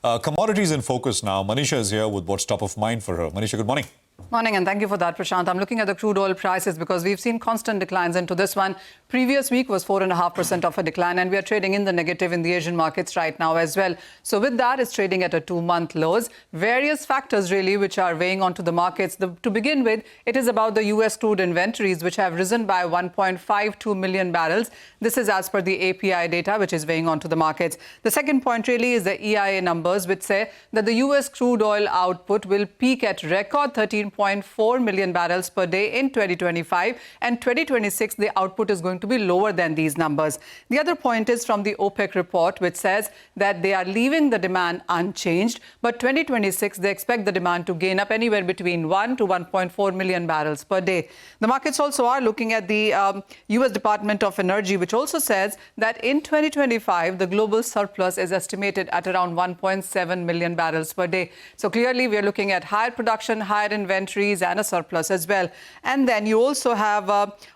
Commodities in focus now. Manisha is here with what's top of mind for her. Manisha, good morning. Morning, and thank you for that, Prashant. I'm looking at the crude oil prices because we've seen constant declines into this one. Previous week was 4.5% of a decline, and we are trading in the negative in the Asian markets right now as well. So with that, it's trading at a 2-month lows. Various factors really which are weighing onto the markets. To begin with, it is about the US crude inventories, which have risen by 1.52 million barrels. This is as per the API data, which is weighing onto the markets. The second point really is the EIA numbers, which say that the US crude oil output will peak at record 13.4 million barrels per day in 2025, and 2026 the output is going to be lower than these numbers. The other point is from the OPEC report, which says that they are leaving the demand unchanged, but 2026 they expect the demand to gain up anywhere between 1 to 1.4 million barrels per day. The markets also are looking at the US Department of Energy, which also says that in 2025 the global surplus is estimated at around 1.7 million barrels per day. So clearly we are looking at higher production, higher inventories and a surplus as well. And then you also have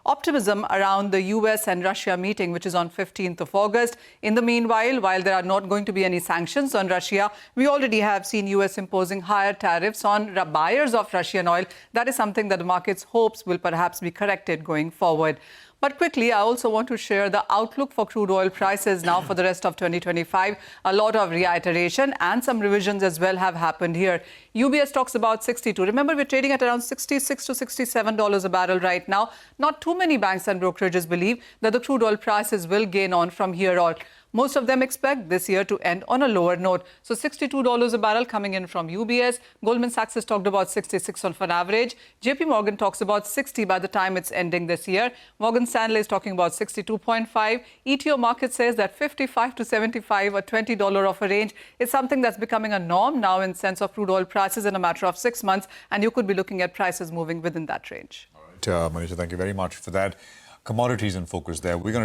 optimism around the US and Russia meeting, which is on 15th of August. In the meanwhile, while there are not going to be any sanctions on Russia, we already have seen US imposing higher tariffs on buyers of Russian oil. That is something that the markets hopes will perhaps be corrected going forward. But quickly, I also want to share the outlook for crude oil prices now for the rest of 2025. A lot of reiteration and some revisions as well have happened here. UBS talks about 62. Remember, we're trading at around $66 to $67 a barrel right now. Not too many banks and brokerages believe that the crude oil prices will gain on from here on. Most of them expect this year to end on a lower note. So $62 a barrel coming in from UBS. Goldman Sachs has talked about 66 on average. JP Morgan talks about 60 by the time it's ending this year. Morgan Stanley is talking about 62.5. ETO market says that 55 to 75, a $20 of a range, is something that's becoming a norm now in sense of crude oil prices in a matter of 6 months. And you could be looking at prices moving within that range. All right, Manisha, thank you very much for that. Commodities in focus there. We're going to